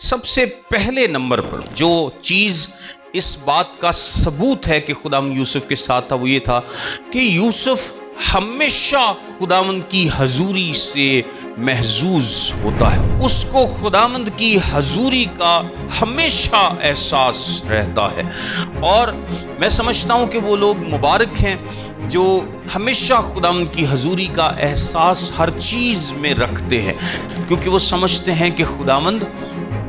سب سے پہلے نمبر پر جو چیز اس بات کا ثبوت ہے کہ خداوند یوسف کے ساتھ تھا وہ یہ تھا کہ یوسف ہمیشہ خداوند کی حضوری سے محظوظ ہوتا ہے، اس کو خداوند کی حضوری کا ہمیشہ احساس رہتا ہے، اور میں سمجھتا ہوں کہ وہ لوگ مبارک ہیں جو ہمیشہ خداوند کی حضوری کا احساس ہر چیز میں رکھتے ہیں، کیونکہ وہ سمجھتے ہیں کہ خداوند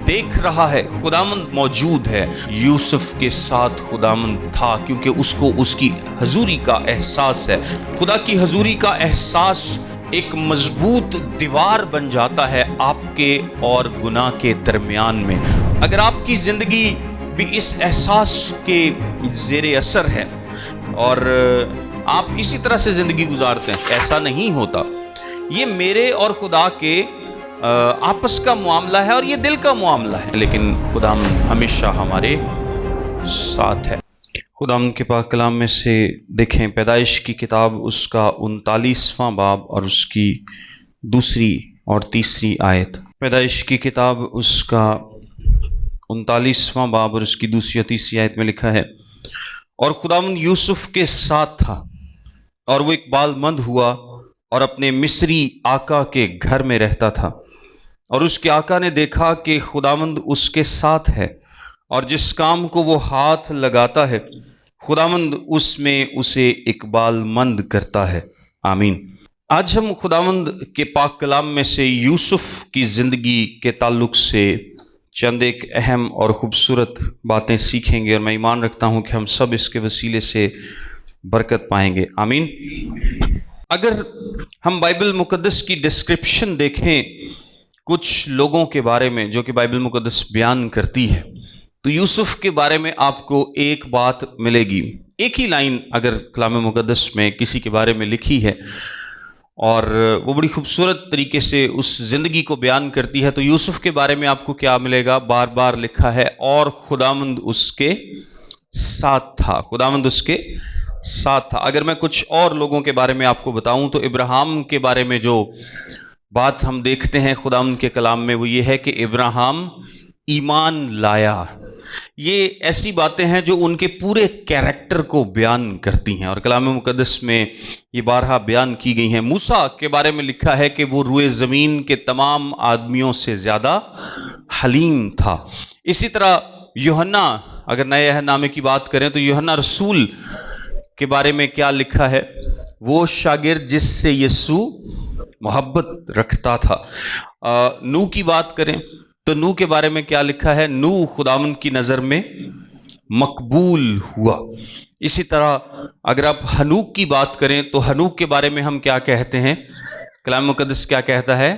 دیکھ رہا ہے، خداوند موجود ہے۔ یوسف کے ساتھ خداوند تھا کیونکہ اس کو اس کی حضوری کا احساس ہے۔ خدا کی حضوری کا احساس ایک مضبوط دیوار بن جاتا ہے آپ کے اور گناہ کے درمیان میں۔ اگر آپ کی زندگی بھی اس احساس کے زیر اثر ہے اور آپ اسی طرح سے زندگی گزارتے ہیں، ایسا نہیں ہوتا۔ یہ میرے اور خدا کے آپس کا معاملہ ہے اور یہ دل کا معاملہ ہے، لیکن خدا ہمیشہ ہمارے ساتھ ہے۔ خدا کے پاک کلام میں سے دیکھیں، پیدائش کی کتاب اس کا 39واں باب اور اس کی دوسری اور تیسری آیت۔ پیدائش کی کتاب اس کا 39واں باب اور اس کی دوسری اور تیسری آیت میں لکھا ہے، اور خداوند یوسف کے ساتھ تھا اور وہ ایک بال مند ہوا اور اپنے مصری آقا کے گھر میں رہتا تھا، اور اس کے آقا نے دیکھا کہ خداوند اس کے ساتھ ہے، اور جس کام کو وہ ہاتھ لگاتا ہے خداوند اس میں اسے اقبال مند کرتا ہے۔ آمین۔ آج ہم خداوند کے پاک کلام میں سے یوسف کی زندگی کے تعلق سے چند ایک اہم اور خوبصورت باتیں سیکھیں گے، اور میں ایمان رکھتا ہوں کہ ہم سب اس کے وسیلے سے برکت پائیں گے۔ آمین۔ اگر ہم بائبل مقدس کی ڈسکرپشن دیکھیں کچھ لوگوں کے بارے میں جو کہ بائبل مقدس بیان کرتی ہے، تو یوسف کے بارے میں آپ کو ایک بات ملے گی، ایک ہی لائن اگر کلام مقدس میں کسی کے بارے میں لکھی ہے اور وہ بڑی خوبصورت طریقے سے اس زندگی کو بیان کرتی ہے، تو یوسف کے بارے میں آپ کو کیا ملے گا؟ بار بار لکھا ہے، اور خداوند اس کے ساتھ تھا، خداوند اس کے ساتھ تھا۔ اگر میں کچھ اور لوگوں کے بارے میں آپ کو بتاؤں تو ابراہیم کے بارے میں جو بات ہم دیکھتے ہیں خداوند کے کلام میں وہ یہ ہے کہ ابراہیم ایمان لایا۔ یہ ایسی باتیں ہیں جو ان کے پورے کیریکٹر کو بیان کرتی ہیں اور کلام مقدس میں یہ بارہا بیان کی گئی ہیں۔ موسیٰ کے بارے میں لکھا ہے کہ وہ روئے زمین کے تمام آدمیوں سے زیادہ حلیم تھا۔ اسی طرح یوحنا، اگر نئے عہد نامے کی بات کریں تو یوحنا رسول کے بارے میں کیا لکھا ہے؟ وہ شاگرد جس سے یسوع محبت رکھتا تھا۔ نوح کی بات کریں تو نوح کے بارے میں کیا لکھا ہے؟ نوح خداوند کی نظر میں مقبول ہوا۔ اسی طرح اگر آپ ہنوک کی بات کریں تو ہنوک کے بارے میں ہم کیا کہتے ہیں؟ کلام مقدس کیا کہتا ہے؟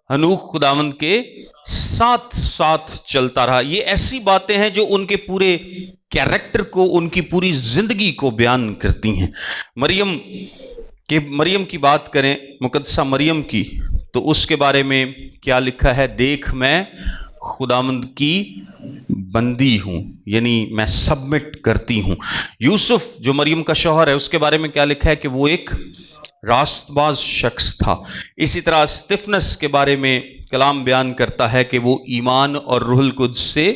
ہنوک خداوند کے ساتھ ساتھ چلتا رہا۔ یہ ایسی باتیں ہیں جو ان کے پورے کیریکٹر کو، ان کی پوری زندگی کو بیان کرتی ہیں۔ مریم کی بات کریں، مقدسہ مریم کی، تو اس کے بارے میں کیا لکھا ہے؟ دیکھ میں خداوند کی بندی ہوں، یعنی میں سبمٹ کرتی ہوں۔ یوسف جو مریم کا شوہر ہے اس کے بارے میں کیا لکھا ہے؟ کہ وہ ایک راست باز شخص تھا۔ اسی طرح استفنس کے بارے میں کلام بیان کرتا ہے کہ وہ ایمان اور روح القدس سے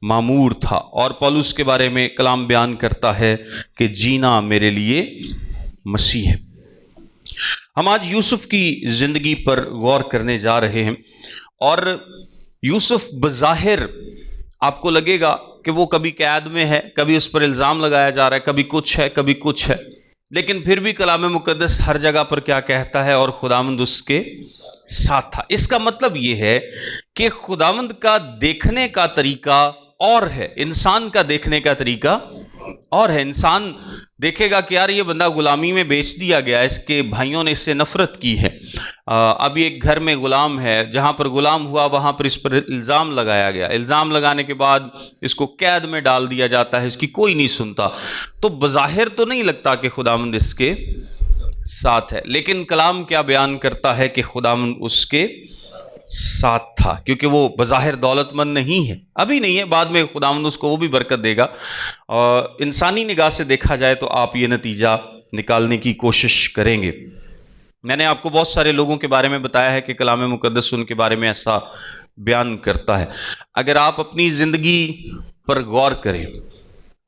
معمور تھا، اور پولس کے بارے میں کلام بیان کرتا ہے کہ جینا میرے لیے مسیح ہے۔ ہم آج یوسف کی زندگی پر غور کرنے جا رہے ہیں، اور یوسف بظاہر آپ کو لگے گا کہ وہ کبھی قید میں ہے، کبھی اس پر الزام لگایا جا رہا ہے، کبھی کچھ ہے کبھی کچھ ہے، لیکن پھر بھی کلام مقدس ہر جگہ پر کیا کہتا ہے؟ اور خداوند اس کے ساتھ تھا۔ اس کا مطلب یہ ہے کہ خداوند کا دیکھنے کا طریقہ اور ہے، انسان کا دیکھنے کا طریقہ اور ہے۔ انسان دیکھے گا کہ یار یہ بندہ غلامی میں بیچ دیا گیا ہے، اس کے بھائیوں نے اس سے نفرت کی ہے، ابھی ایک گھر میں غلام ہے، جہاں پر غلام ہوا وہاں پر اس پر الزام لگایا گیا، الزام لگانے کے بعد اس کو قید میں ڈال دیا جاتا ہے، اس کی کوئی نہیں سنتا، تو بظاہر تو نہیں لگتا کہ خداوند اس کے ساتھ ہے، لیکن کلام کیا بیان کرتا ہے کہ خداوند اس کے ساتھ تھا، کیونکہ وہ بظاہر دولت مند نہیں ہے، ابھی نہیں ہے، بعد میں خداوند اس کو وہ بھی برکت دے گا۔ اور انسانی نگاہ سے دیکھا جائے تو آپ یہ نتیجہ نکالنے کی کوشش کریں گے۔ میں نے آپ کو بہت سارے لوگوں کے بارے میں بتایا ہے کہ کلام مقدس ان کے بارے میں ایسا بیان کرتا ہے۔ اگر آپ اپنی زندگی پر غور کریں،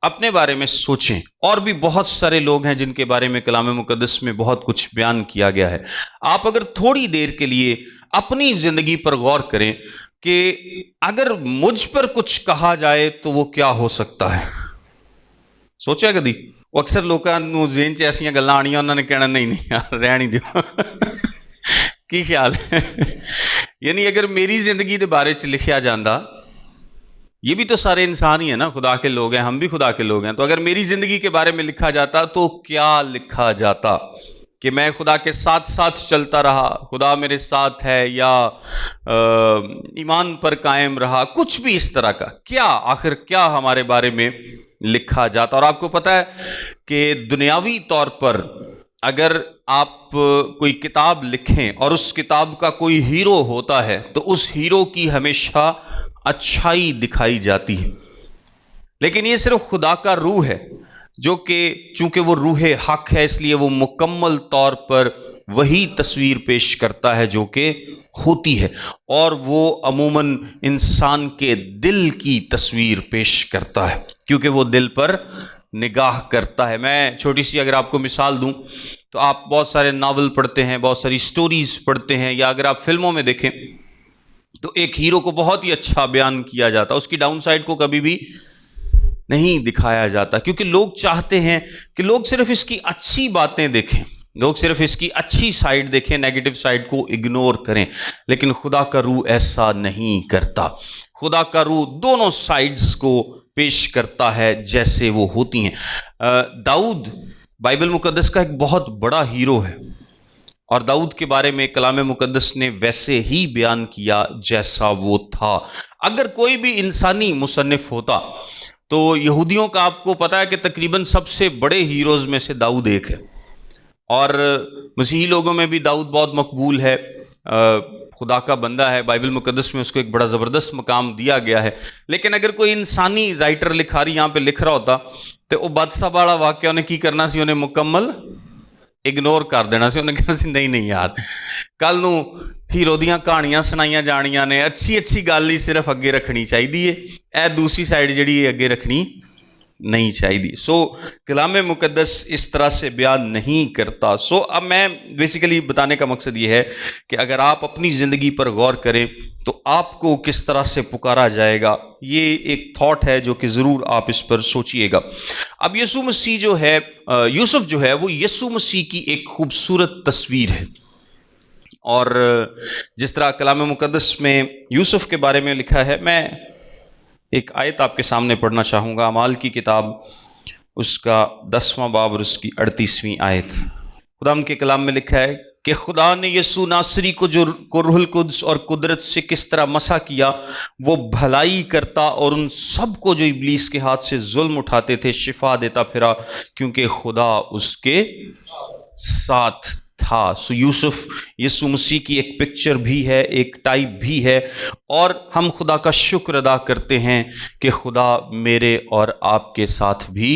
اپنے بارے میں سوچیں، اور بھی بہت سارے لوگ ہیں جن کے بارے میں کلام مقدس میں بہت کچھ بیان کیا گیا ہے، آپ اگر تھوڑی دیر کے لیے اپنی زندگی پر غور کریں کہ اگر مجھ پر کچھ کہا جائے تو وہ کیا ہو سکتا ہے، سوچا کدی؟ وہ اکثر لوگوں کو ذہن چ ایسا گلاں آنیاں، انہوں نے کہنا نہیں یار رہ نہیں دیو کی خیال ہے؟ یعنی اگر میری زندگی کے بارے چ لکھیا جاندہ، یہ بھی تو سارے انسان ہی ہیں نا، خدا کے لوگ ہیں، ہم بھی خدا کے لوگ ہیں، تو اگر میری زندگی کے بارے میں لکھا جاتا تو کیا لکھا جاتا؟ کہ میں خدا کے ساتھ ساتھ چلتا رہا، خدا میرے ساتھ ہے، یا ایمان پر قائم رہا، کچھ بھی اس طرح کا، کیا آخر کیا ہمارے بارے میں لکھا جاتا؟ اور آپ کو پتہ ہے کہ دنیاوی طور پر اگر آپ کوئی کتاب لکھیں اور اس کتاب کا کوئی ہیرو ہوتا ہے تو اس ہیرو کی ہمیشہ اچھائی دکھائی جاتی ہے، لیکن یہ صرف خدا کا روح ہے جو کہ چونکہ وہ روح حق ہے، اس لیے وہ مکمل طور پر وہی تصویر پیش کرتا ہے جو کہ ہوتی ہے، اور وہ عموماً انسان کے دل کی تصویر پیش کرتا ہے کیونکہ وہ دل پر نگاہ کرتا ہے۔ میں چھوٹی سی اگر آپ کو مثال دوں تو آپ بہت سارے ناول پڑھتے ہیں، بہت ساری سٹوریز پڑھتے ہیں، یا اگر آپ فلموں میں دیکھیں تو ایک ہیرو کو بہت ہی اچھا بیان کیا جاتا، اس کی ڈاؤن سائڈ کو کبھی بھی نہیں دکھایا جاتا، کیونکہ لوگ چاہتے ہیں کہ لوگ صرف اس کی اچھی باتیں دیکھیں، لوگ صرف اس کی اچھی سائڈ دیکھیں، نیگیٹو سائڈ کو اگنور کریں۔ لیکن خدا کا روح ایسا نہیں کرتا، خدا کا روح دونوں سائڈز کو پیش کرتا ہے جیسے وہ ہوتی ہیں۔ داؤد بائبل مقدس کا ایک بہت بڑا ہیرو ہے، اور داؤد کے بارے میں کلام مقدس نے ویسے ہی بیان کیا جیسا وہ تھا۔ اگر کوئی بھی انسانی مصنف ہوتا تو یہودیوں کا آپ کو پتہ ہے کہ تقریباً سب سے بڑے ہیروز میں سے داؤد ایک ہے، اور مسیحی لوگوں میں بھی داؤد بہت مقبول ہے، خدا کا بندہ ہے، بائبل مقدس میں اس کو ایک بڑا زبردست مقام دیا گیا ہے۔ لیکن اگر کوئی انسانی رائٹر لکھاری یہاں پہ لکھ رہا ہوتا تو وہ بادشاہ والا واقعہ انہیں کی کرنا سی، انہیں مکمل اگنور کر دینا سی، انہیں کہنا سی نہیں یار کل نو ہیرو دیاں کہانیاں سنائیاں جانیاں نے، اچھی گل ہی صرف اگے رکھنی چاہیے، اے دوسری سائڈ جڑی اگے رکھنی نہیں چاہیے۔ سو کلام مقدس اس طرح سے بیان نہیں کرتا۔ سو اب میں بیسیکلی بتانے کا مقصد یہ ہے کہ اگر آپ اپنی زندگی پر غور کریں تو آپ کو کس طرح سے پکارا جائے گا، یہ ایک تھاٹ ہے جو کہ ضرور آپ اس پر سوچئے گا۔ اب یسوع مسیح جو ہے، یوسف جو ہے، وہ یسوع مسیح کی ایک خوبصورت تصویر ہے، اور جس طرح کلام مقدس میں یوسف کے بارے میں لکھا ہے، میں ایک آیت آپ کے سامنے پڑھنا چاہوں گا، اعمال کی کتاب اس کا 10واں باب اور اس کی 38ویں آیت۔ خدا کے کلام میں لکھا ہے کہ خدا نے یسوع ناصری کو جو روح القدس اور قدرت سے کس طرح مسح کیا، وہ بھلائی کرتا اور ان سب کو جو ابلیس کے ہاتھ سے ظلم اٹھاتے تھے شفا دیتا پھرا، کیونکہ خدا اس کے ساتھ تھا۔ سو یوسف یسوع مسیح کی ایک پکچر بھی ہے، ایک ٹائپ بھی ہے، اور ہم خدا کا شکر ادا کرتے ہیں کہ خدا میرے اور آپ کے ساتھ بھی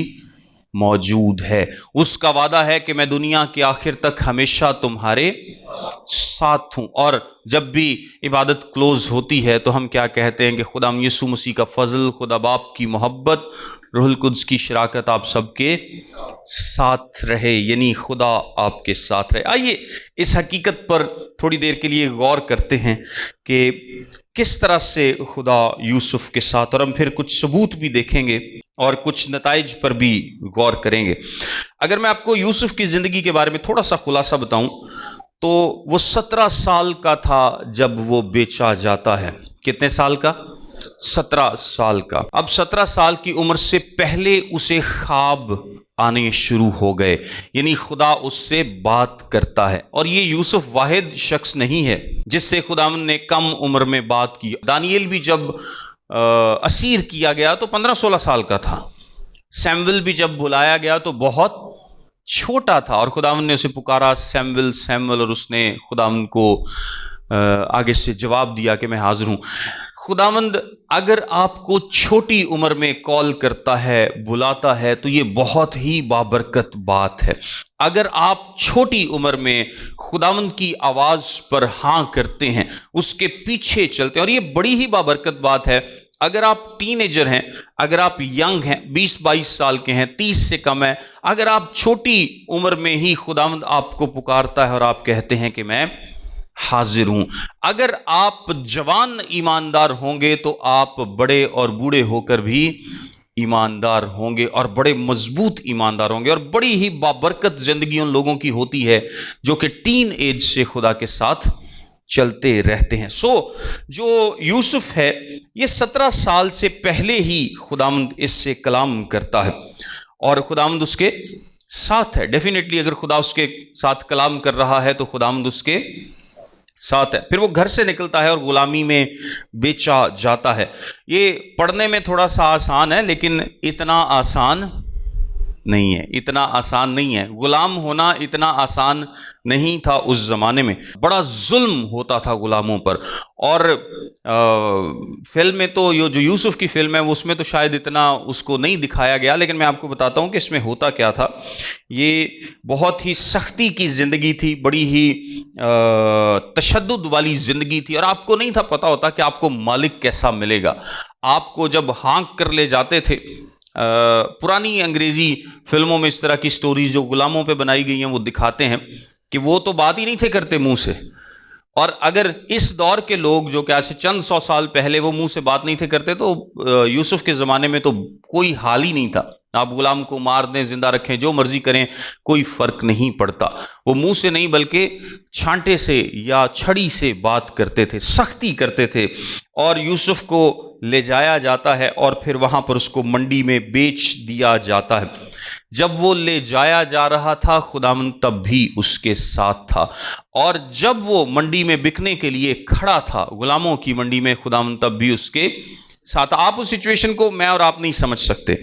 موجود ہے۔ اس کا وعدہ ہے کہ میں دنیا کے آخر تک ہمیشہ تمہارے ساتھ ہوں، اور جب بھی عبادت کلوز ہوتی ہے تو ہم کیا کہتے ہیں کہ خدا یسوع مسیح کا فضل، خدا باپ کی محبت، روح القدس کی شراکت آپ سب کے ساتھ رہے، یعنی خدا آپ کے ساتھ رہے۔ آئیے اس حقیقت پر تھوڑی دیر کے لیے غور کرتے ہیں کہ کس طرح سے خدا یوسف کے ساتھ، اور ہم پھر کچھ ثبوت بھی دیکھیں گے اور کچھ نتائج پر بھی غور کریں گے۔ اگر میں آپ کو یوسف کی زندگی کے بارے میں تھوڑا سا خلاصہ بتاؤں تو وہ 17 سال کا تھا جب وہ بیچا جاتا ہے۔ کتنے سال کا؟ 17 سال کا۔ اب 17 سال کی عمر سے پہلے اسے خواب آنے شروع ہو گئے، یعنی خدا اس سے بات کرتا ہے، اور یہ یوسف واحد شخص نہیں ہے جس سے خداوند نے کم عمر میں بات کی۔ دانیل بھی جب اسیر کیا گیا تو 15-16 سال کا تھا، سیمویل بھی جب بلایا گیا تو بہت چھوٹا تھا، اور خداوند نے اسے پکارا سیمویل سیمویل، اور اس نے خداوند کو آگے سے جواب دیا کہ میں حاضر ہوں۔ خداوند اگر آپ کو چھوٹی عمر میں کال کرتا ہے، بلاتا ہے، تو یہ بہت ہی بابرکت بات ہے۔ اگر آپ چھوٹی عمر میں خداوند کی آواز پر ہاں کرتے ہیں، اس کے پیچھے چلتے ہیں، اور یہ بڑی ہی بابرکت بات ہے۔ اگر آپ ٹین ایجر ہیں، اگر آپ ینگ ہیں، 20-22 سال کے ہیں، 30 سے کم ہے، اگر آپ چھوٹی عمر میں ہی خداوند آپ کو پکارتا ہے اور آپ کہتے ہیں کہ میں حاضر ہوں، اگر آپ جوان ایماندار ہوں گے تو آپ بڑے اور بوڑھے ہو کر بھی ایماندار ہوں گے، اور بڑے مضبوط ایماندار ہوں گے، اور بڑی ہی بابرکت زندگی ان لوگوں کی ہوتی ہے جو کہ ٹین ایج سے خدا کے ساتھ چلتے رہتے ہیں۔ جو یوسف ہے، یہ 17 سال سے پہلے ہی خداوند اس سے کلام کرتا ہے، اور خداوند اس کے ساتھ ہے۔ ڈیفینیٹلی اگر خدا اس کے ساتھ کلام کر رہا ہے تو خداوند اس کے ساتھ ہے۔ پھر وہ گھر سے نکلتا ہے اور غلامی میں بیچا جاتا ہے۔ یہ پڑھنے میں تھوڑا سا آسان ہے، لیکن اتنا آسان نہیں ہے، اتنا آسان نہیں ہے۔ غلام ہونا اتنا آسان نہیں تھا اس زمانے میں، بڑا ظلم ہوتا تھا غلاموں پر۔ اور فلم میں تو جو یوسف کی فلم ہے اس میں تو شاید اتنا اس کو نہیں دکھایا گیا، لیکن میں آپ کو بتاتا ہوں کہ اس میں ہوتا کیا تھا۔ یہ بہت ہی سختی کی زندگی تھی، بڑی ہی تشدد والی زندگی تھی، اور آپ کو نہیں تھا پتہ ہوتا کہ آپ کو مالک کیسا ملے گا۔ آپ کو جب ہانک کر لے جاتے تھے، پرانی انگریزی فلموں میں اس طرح کی سٹوریز جو غلاموں پہ بنائی گئی ہیں وہ دکھاتے ہیں کہ وہ تو بات ہی نہیں تھے کرتے منہ سے، اور اگر اس دور کے لوگ جو کہ آج سے چند 100 سال پہلے وہ منہ سے بات نہیں تھے کرتے، تو یوسف کے زمانے میں تو کوئی حال ہی نہیں تھا۔ آپ غلام کو مار دیں، زندہ رکھیں، جو مرضی کریں، کوئی فرق نہیں پڑتا۔ وہ منہ سے نہیں بلکہ چھانٹے سے یا چھڑی سے بات کرتے تھے، سختی کرتے تھے، اور یوسف کو لے جایا جاتا ہے اور پھر وہاں پر اس کو منڈی میں بیچ دیا جاتا ہے۔ جب وہ لے جایا جا رہا تھا، خداوند تب بھی اس کے ساتھ تھا، اور جب وہ منڈی میں بکنے کے لیے کھڑا تھا، غلاموں کی منڈی میں، خداوند تب بھی اس کے ساتھ۔ آپ اس سچویشن کو میں اور آپ نہیں سمجھ سکتے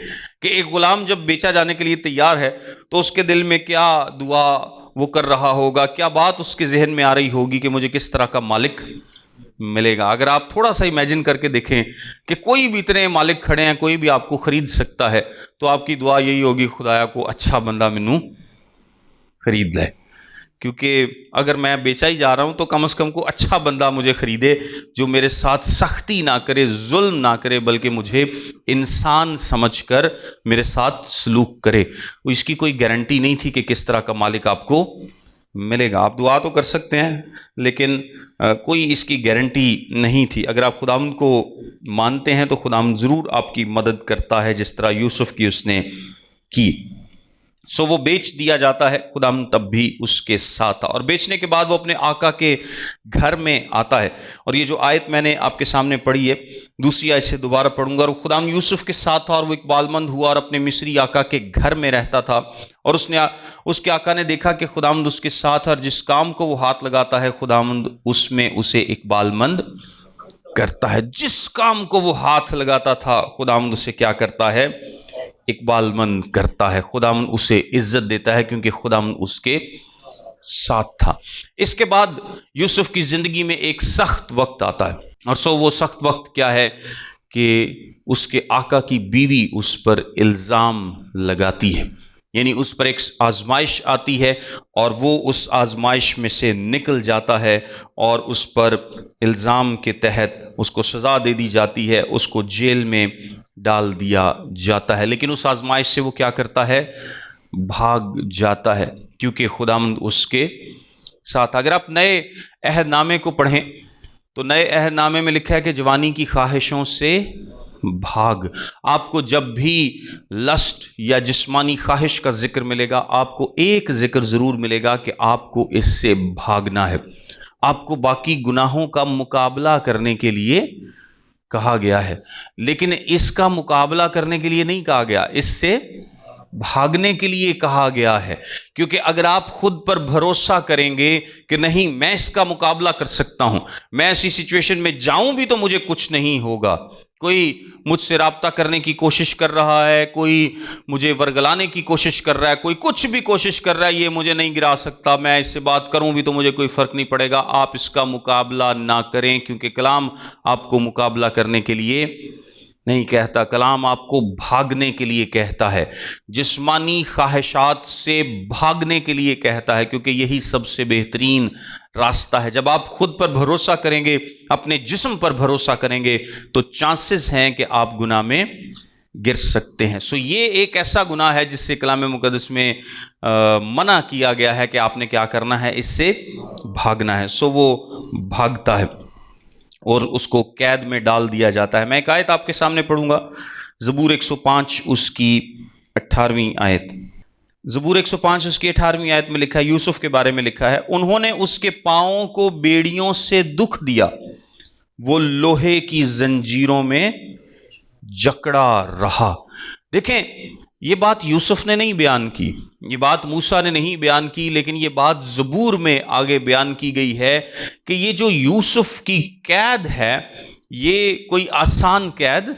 کہ ایک غلام جب بیچا جانے کے لیے تیار ہے تو اس کے دل میں کیا دعا وہ کر رہا ہوگا، کیا بات اس کے ذہن میں آ رہی ہوگی کہ مجھے کس طرح کا مالک ملے گا۔ اگر آپ تھوڑا سا امیجن کر کے دیکھیں کہ کوئی بھی اتنے مالک کھڑے ہیں، کوئی بھی آپ کو خرید سکتا ہے، تو آپ کی دعا یہی ہوگی، خدایا کو اچھا بندہ منوں خرید لے، کیونکہ اگر میں بیچا ہی جا رہا ہوں تو کم از کم کو اچھا بندہ مجھے خریدے جو میرے ساتھ سختی نہ کرے، ظلم نہ کرے، بلکہ مجھے انسان سمجھ کر میرے ساتھ سلوک کرے۔ اس کی کوئی گارنٹی نہیں تھی کہ کس طرح کا مالک آپ کو ملے گا۔ آپ دعا تو کر سکتے ہیں، لیکن کوئی اس کی گارنٹی نہیں تھی۔ اگر آپ خداوند کو مانتے ہیں تو خداوند ضرور آپ کی مدد کرتا ہے، جس طرح یوسف کی اس نے کی۔ وہ بیچ دیا جاتا ہے، خداوند تب بھی اس کے ساتھ تھا، اور بیچنے کے بعد وہ اپنے آقا کے گھر میں آتا ہے۔ اور یہ جو آیت میں نے آپ کے سامنے پڑھی ہے، دوسری آیت سے دوبارہ پڑھوں گا۔ اور خداوند یوسف کے ساتھ تھا، اور وہ اقبال مند ہوا اور اپنے مصری آقا کے گھر میں رہتا تھا، اور اس کے آقا نے دیکھا کہ خداوند اس کے ساتھ، اور جس کام کو وہ ہاتھ لگاتا ہے خداوند اس میں اسے اقبال مند کرتا ہے۔ جس کام کو وہ ہاتھ لگاتا تھا خداوند اسے کیا کرتا ہے؟ اقبال مند کرتا ہے۔ خداوند اسے عزت دیتا ہے کیونکہ خداوند اس کے ساتھ تھا۔ اس کے بعد یوسف کی زندگی میں ایک سخت وقت آتا ہے، اور وہ سخت وقت کیا ہے کہ اس کے آقا کی بیوی اس پر الزام لگاتی ہے، یعنی اس پر ایک آزمائش آتی ہے، اور وہ اس آزمائش میں سے نکل جاتا ہے، اور اس پر الزام کے تحت اس کو سزا دے دی جاتی ہے، اس کو جیل میں ڈال دیا جاتا ہے۔ لیکن اس آزمائش سے وہ کیا کرتا ہے؟ بھاگ جاتا ہے، کیونکہ خداوند اس کے ساتھ۔ اگر آپ نئے عہد نامے کو پڑھیں تو نئے عہد نامے میں لکھا ہے کہ جوانی کی خواہشوں سے بھاگ۔ آپ کو جب بھی لسٹ یا جسمانی خواہش کا ذکر ملے گا، آپ کو ایک ذکر ضرور ملے گا کہ آپ کو اس سے بھاگنا ہے۔ آپ کو باقی گناہوں کا مقابلہ کرنے کے لیے کہا گیا ہے، لیکن اس کا مقابلہ کرنے کے لیے نہیں کہا گیا، اس سے بھاگنے کے لیے کہا گیا ہے۔ کیونکہ اگر آپ خود پر بھروسہ کریں گے کہ نہیں میں اس کا مقابلہ کر سکتا ہوں، میں ایسی سچویشن میں جاؤں بھی تو مجھے کچھ نہیں ہوگا، کوئی مجھ سے رابطہ کرنے کی کوشش کر رہا ہے، کوئی مجھے ورگلانے کی کوشش کر رہا ہے، کوئی کچھ بھی کوشش کر رہا ہے، یہ مجھے نہیں گرا سکتا، میں اس سے بات کروں بھی تو مجھے کوئی فرق نہیں پڑے گا، آپ اس کا مقابلہ نہ کریں، کیونکہ کلام آپ کو مقابلہ کرنے کے لیے نہیں کہتا، کلام آپ کو بھاگنے کے لیے کہتا ہے، جسمانی خواہشات سے بھاگنے کے لیے کہتا ہے، کیونکہ یہی سب سے بہترین راستہ ہے۔ جب آپ خود پر بھروسہ کریں گے، اپنے جسم پر بھروسہ کریں گے، تو چانسز ہیں کہ آپ گناہ میں گر سکتے ہیں۔ سو یہ ایک ایسا گناہ ہے جس سے کلام مقدس میں منع کیا گیا ہے کہ آپ نے کیا کرنا ہے، اس سے بھاگنا ہے۔ سو وہ بھاگتا ہے اور اس کو قید میں ڈال دیا جاتا ہے۔ میں ایک آیت آپ کے سامنے پڑھوں گا، زبور 105 اس کی 18ویں آیت۔ زبور 105 اس کی 18ویں آیت میں لکھا ہے، یوسف کے بارے میں لکھا ہے، انہوں نے اس کے پاؤں کو بیڑیوں سے دکھ دیا، وہ لوہے کی زنجیروں میں جکڑا رہا۔ دیکھیں، یہ بات یوسف نے نہیں بیان کی، یہ بات موسیٰ نے نہیں بیان کی، لیکن یہ بات زبور میں آگے بیان کی گئی ہے کہ یہ جو یوسف کی قید ہے، یہ کوئی آسان قید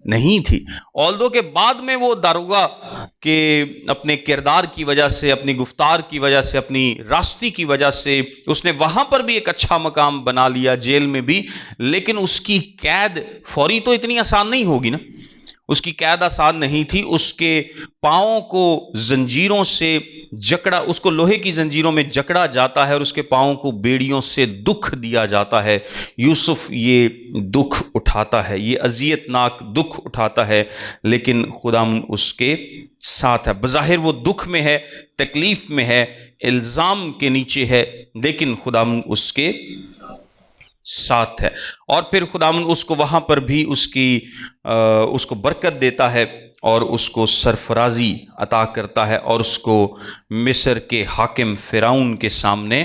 نہیں تھی۔ although کہ بعد میں وہ داروغہ کے اپنے کردار کی وجہ سے، اپنی گفتار کی وجہ سے، اپنی راستی کی وجہ سے اس نے وہاں پر بھی ایک اچھا مقام بنا لیا، جیل میں بھی، لیکن اس کی قید فوری تو اتنی آسان نہیں ہوگی نا، اس کی قید آسان نہیں تھی۔ اس کے پاؤں کو زنجیروں سے جکڑا، اس کو لوہے کی زنجیروں میں جکڑا جاتا ہے اور اس کے پاؤں کو بیڑیوں سے دکھ دیا جاتا ہے۔ یوسف یہ دکھ اٹھاتا ہے، یہ اذیت ناک دکھ اٹھاتا ہے، لیکن خداوند اس کے ساتھ ہے۔ بظاہر وہ دکھ میں ہے، تکلیف میں ہے، الزام کے نیچے ہے، لیکن خداوند اس کے ساتھ ہے۔ اور پھر خداوند اس کو وہاں پر بھی اس کو برکت دیتا ہے اور اس کو سرفرازی عطا کرتا ہے اور اس کو مصر کے حاکم فرعون کے سامنے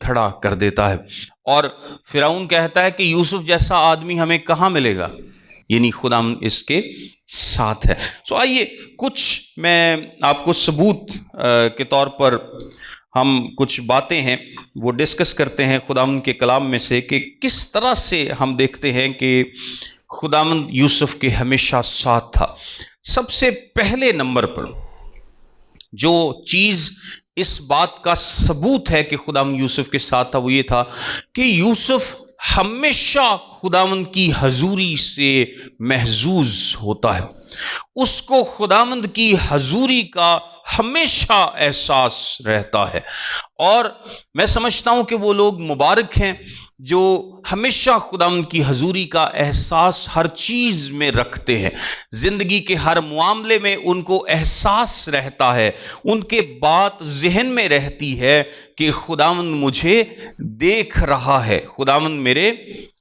کھڑا کر دیتا ہے۔ اور فرعون کہتا ہے کہ یوسف جیسا آدمی ہمیں کہاں ملے گا، یعنی خداوند اس کے ساتھ ہے۔ سو آئیے کچھ میں آپ کو ثبوت کے طور پر ہم کچھ باتیں ہیں وہ ڈسکس کرتے ہیں خداوند کے کلام میں سے، کہ کس طرح سے ہم دیکھتے ہیں کہ خداوند یوسف کے ہمیشہ ساتھ تھا۔ سب سے پہلے نمبر پر جو چیز اس بات کا ثبوت ہے کہ خداوند یوسف کے ساتھ تھا، وہ یہ تھا کہ یوسف ہمیشہ خداوند کی حضوری سے محظوظ ہوتا ہے، اس کو خداوند کی حضوری کا ہمیشہ احساس رہتا ہے۔ اور میں سمجھتا ہوں کہ وہ لوگ مبارک ہیں جو ہمیشہ خداوند کی حضوری کا احساس ہر چیز میں رکھتے ہیں، زندگی کے ہر معاملے میں ان کو احساس رہتا ہے، ان کے بات ذہن میں رہتی ہے کہ خداوند مجھے دیکھ رہا ہے، خداوند میرے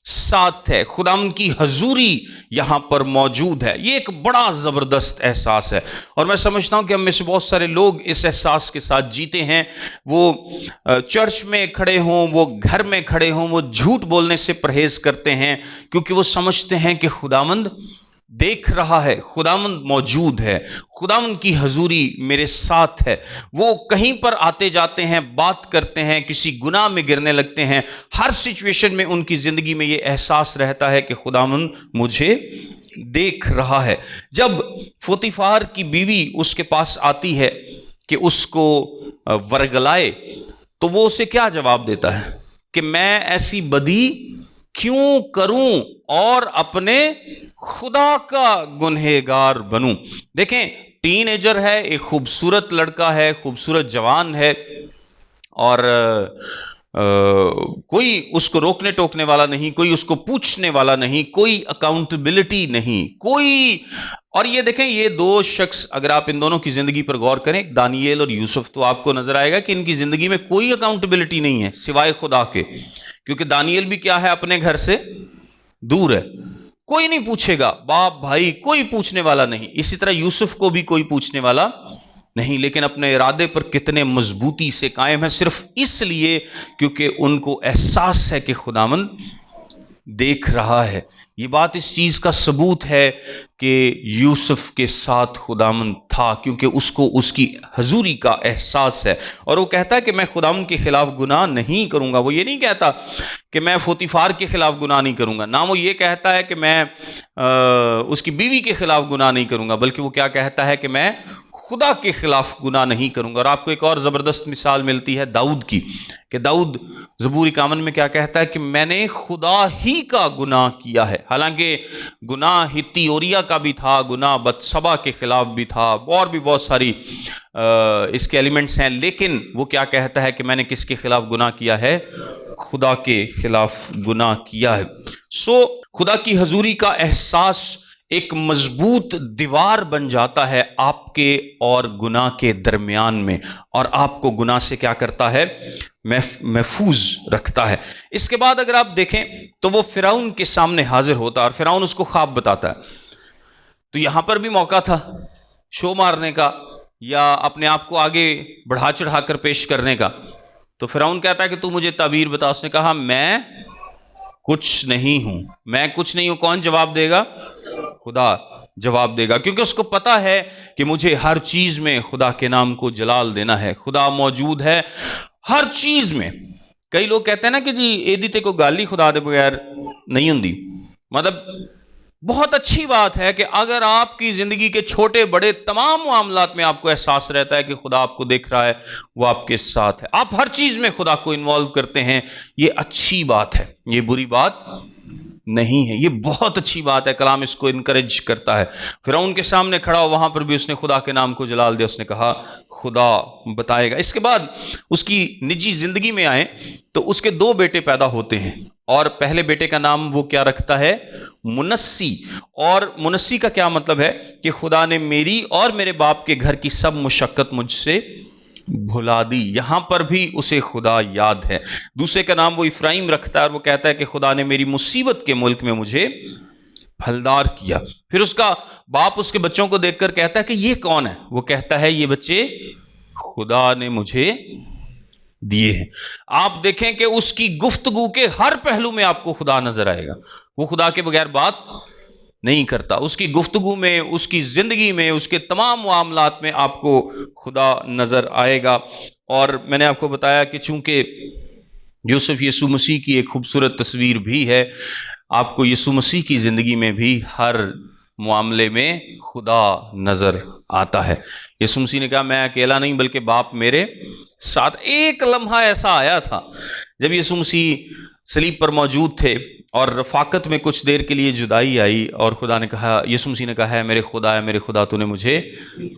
ساتھ ہے، خداوند کی حضوری یہاں پر موجود ہے۔ یہ ایک بڑا زبردست احساس ہے، اور میں سمجھتا ہوں کہ ہم میں سے بہت سارے لوگ اس احساس کے ساتھ جیتے ہیں۔ وہ چرچ میں کھڑے ہوں، وہ گھر میں کھڑے ہوں، وہ جھوٹ بولنے سے پرہیز کرتے ہیں، کیونکہ وہ سمجھتے ہیں کہ خداوند دیکھ رہا ہے، خداوند موجود ہے، خداوند کی حضوری میرے ساتھ ہے۔ وہ کہیں پر آتے جاتے ہیں، بات کرتے ہیں، کسی گناہ میں گرنے لگتے ہیں، ہر سچویشن میں ان کی زندگی میں یہ احساس رہتا ہے کہ خداوند مجھے دیکھ رہا ہے۔ جب پوتیفار کی بیوی اس کے پاس آتی ہے کہ اس کو ورگلائے، تو وہ اسے کیا جواب دیتا ہے کہ میں ایسی بدی کیوں کروں اور اپنے خدا کا گنہگار بنوں۔ دیکھیں، ٹین ایجر ہے، ایک خوبصورت لڑکا ہے، خوبصورت جوان ہے، اور کوئی اس کو روکنے ٹوکنے والا نہیں، کوئی اس کو پوچھنے والا نہیں، کوئی اکاؤنٹیبلٹی نہیں، کوئی۔ اور یہ دیکھیں، یہ دو شخص اگر آپ ان دونوں کی زندگی پر غور کریں، دانییل اور یوسف، تو آپ کو نظر آئے گا کہ ان کی زندگی میں کوئی اکاؤنٹیبلٹی نہیں ہے سوائے خدا کے، کیونکہ دانییل بھی کیا ہے، اپنے گھر سے دور ہے، کوئی نہیں پوچھے گا، باپ بھائی کوئی پوچھنے والا نہیں۔ اسی طرح یوسف کو بھی کوئی پوچھنے والا نہیں، لیکن اپنے ارادے پر کتنے مضبوطی سے قائم ہے، صرف اس لیے کیونکہ ان کو احساس ہے کہ خداوند دیکھ رہا ہے۔ یہ بات اس چیز کا ثبوت ہے کہ یوسف کے ساتھ خداوند تھا، کیونکہ اس کو اس کی حضوری کا احساس ہے، اور وہ کہتا ہے کہ میں خداوند کے خلاف گناہ نہیں کروں گا۔ وہ یہ نہیں کہتا کہ میں پوتیفار کے خلاف گناہ نہیں کروں گا، نہ وہ یہ کہتا ہے کہ میں اس کی بیوی کے خلاف گناہ نہیں کروں گا، بلکہ وہ کیا کہتا ہے کہ میں خدا کے خلاف گناہ نہیں کروں گا۔ اور آپ کو ایک اور زبردست مثال ملتی ہے داؤد کی، کہ داؤد زبور 51 میں کیا کہتا ہے کہ میں نے خدا ہی کا گناہ کیا ہے۔ حالانکہ گناہ ہتی اوریا کا بھی تھا، گناہ بتسبا کے خلاف بھی تھا، اور بھی بہت ساری اس کے ایلیمنٹس ہیں، لیکن وہ کیا کہتا ہے کہ میں نے کس کے خلاف گناہ کیا ہے؟ خدا کے خلاف گناہ کیا ہے۔ خدا کی حضوری کا احساس ایک مضبوط دیوار بن جاتا ہے آپ کے اور گناہ کے درمیان میں، اور آپ کو گناہ سے کیا کرتا ہے؟ محفوظ رکھتا ہے۔ اس کے بعد اگر آپ دیکھیں تو وہ فرعون کے سامنے حاضر ہوتا ہے، اور فرعون اس کو خواب بتاتا ہے۔ تو یہاں پر بھی موقع تھا شو مارنے کا، یا اپنے آپ کو آگے بڑھا چڑھا کر پیش کرنے کا۔ تو فرعون کہتا ہے کہ تو مجھے تعبیر بتا۔ اس نے کہا میں کچھ نہیں ہوں، میں کچھ نہیں ہوں۔ کون جواب دے گا؟ خدا جواب دے گا، کیونکہ اس کو پتا ہے کہ مجھے ہر چیز میں خدا کے نام کو جلال دینا ہے۔ خدا موجود ہے ہر چیز میں۔ کئی لوگ کہتے ہیں نا کہ جی ایدی تے کو گالی خدا دے بغیر نہیں ہوندی، مطلب بہت اچھی بات ہے کہ اگر آپ کی زندگی کے چھوٹے بڑے تمام معاملات میں آپ کو احساس رہتا ہے کہ خدا آپ کو دیکھ رہا ہے، وہ آپ کے ساتھ ہے، آپ ہر چیز میں خدا کو انوالو کرتے ہیں، یہ اچھی بات ہے، یہ بری بات نہیں ہے، یہ بہت اچھی بات ہے۔ کلام اس کو انکریج کرتا ہے۔ فرعون کے سامنے کھڑا ہو، وہاں پر بھی اس نے خدا کے نام کو جلال دیا، اس نے کہا خدا بتائے گا۔ اس کے بعد اس کی نجی زندگی میں آئیں تو اس کے 2 بیٹے پیدا ہوتے ہیں، اور پہلے بیٹے کا نام وہ کیا رکھتا ہے؟ منسی۔ اور منسی کا کیا مطلب ہے؟ کہ خدا نے میری اور میرے باپ کے گھر کی سب مشقت مجھ سے بھلا دی۔ یہاں پر بھی اسے خدا یاد ہے۔ دوسرے کا نام وہ افرایم رکھتا ہے، اور وہ کہتا ہے کہ خدا نے میری مصیبت کے ملک میں مجھے پھلدار کیا۔ پھر اس کا باپ اس کے بچوں کو دیکھ کر کہتا ہے کہ یہ کون ہے؟ وہ کہتا ہے یہ بچے خدا نے مجھے دیے ہیں۔ آپ دیکھیں کہ اس کی گفتگو کے ہر پہلو میں آپ کو خدا نظر آئے گا۔ وہ خدا کے بغیر بات نہیں کرتا، اس کی گفتگو میں، اس کی زندگی میں، اس کے تمام معاملات میں آپ کو خدا نظر آئے گا۔ اور میں نے آپ کو بتایا کہ چونکہ یوسف یسوع مسیح کی ایک خوبصورت تصویر بھی ہے، آپ کو یسوع مسیح کی زندگی میں بھی ہر معاملے میں خدا نظر آتا ہے۔ یسوع مسیح نے کہا میں اکیلا نہیں بلکہ باپ میرے ساتھ۔ ایک لمحہ ایسا آیا تھا جب یسوع مسیح صلیب پر موجود تھے، اور رفاقت میں کچھ دیر کے لیے جدائی آئی، اور خدا نے کہا، یسوع مسیح نے کہا ہے میرے خدا تو نے مجھے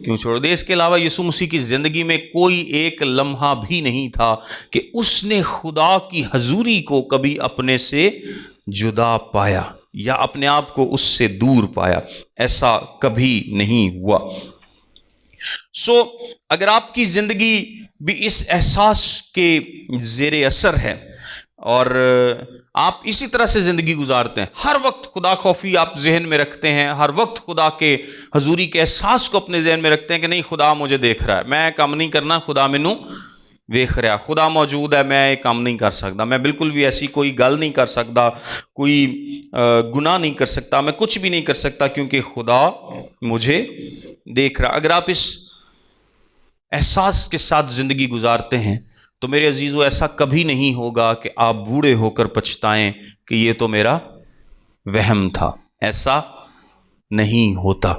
کیوں چھوڑ دیا؟ اس کے علاوہ یسوع مسیح کی زندگی میں کوئی ایک لمحہ بھی نہیں تھا کہ اس نے خدا کی حضوری کو کبھی اپنے سے جدا پایا یا اپنے آپ کو اس سے دور پایا۔ ایسا کبھی نہیں ہوا۔ اگر آپ کی زندگی بھی اس احساس کے زیر اثر ہے اور آپ اسی طرح سے زندگی گزارتے ہیں، ہر وقت خدا خوفی آپ ذہن میں رکھتے ہیں، ہر وقت خدا کے حضوری کے احساس کو اپنے ذہن میں رکھتے ہیں کہ نہیں خدا مجھے دیکھ رہا ہے، میں کام نہیں کرنا، خدا مینوں ویکھ رہا، خدا موجود ہے، میں یہ کام نہیں کر سکتا، میں بالکل بھی ایسی کوئی گل نہیں کر سکتا، کوئی گناہ نہیں کر سکتا، میں کچھ بھی نہیں کر سکتا کیونکہ خدا مجھے دیکھ رہا۔ اگر آپ اس احساس کے ساتھ زندگی گزارتے ہیں تو میرے عزیزو ایسا کبھی نہیں ہوگا کہ آپ بوڑھے ہو کر پچھتائیں کہ یہ تو میرا وہم تھا۔ ایسا نہیں ہوتا،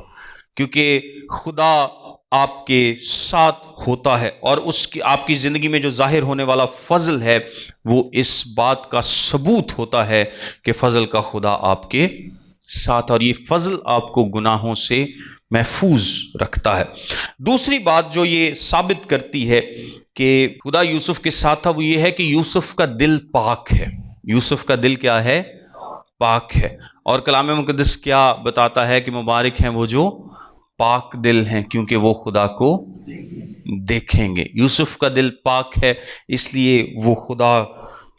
کیونکہ خدا آپ کے ساتھ ہوتا ہے، اور اس کی آپ کی زندگی میں جو ظاہر ہونے والا فضل ہے وہ اس بات کا ثبوت ہوتا ہے کہ فضل کا خدا آپ کے ساتھ، اور یہ فضل آپ کو گناہوں سے محفوظ رکھتا ہے۔ دوسری بات جو یہ ثابت کرتی ہے کہ خدا یوسف کے ساتھ تھا وہ یہ ہے کہ یوسف کا دل پاک ہے۔ یوسف کا دل کیا ہے؟ پاک ہے۔ اور کلام مقدس کیا بتاتا ہے کہ مبارک ہیں وہ جو پاک دل ہیں کیونکہ وہ خدا کو دیکھیں گے۔ یوسف کا دل پاک ہے، اس لیے وہ خدا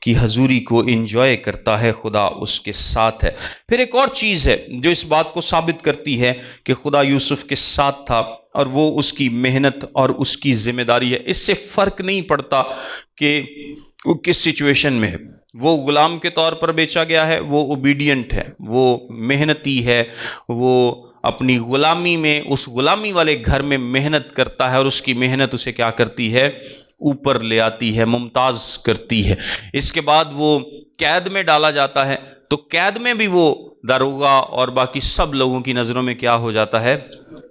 کی حضوری کو انجوائے کرتا ہے، خدا اس کے ساتھ ہے۔ پھر ایک اور چیز ہے جو اس بات کو ثابت کرتی ہے کہ خدا یوسف کے ساتھ تھا، اور وہ اس کی محنت اور اس کی ذمہ داری ہے۔ اس سے فرق نہیں پڑتا کہ وہ کس سچویشن میں ہے. وہ غلام کے طور پر بیچا گیا ہے, وہ اوبیڈینٹ ہے, وہ محنتی ہے, وہ اپنی غلامی میں اس غلامی والے گھر میں محنت کرتا ہے, اور اس کی محنت اسے کیا کرتی ہے, اوپر لے آتی ہے, ممتاز کرتی ہے. اس کے بعد وہ قید میں ڈالا جاتا ہے, تو قید میں بھی وہ داروغہ اور باقی سب لوگوں کی نظروں میں کیا ہو جاتا ہے,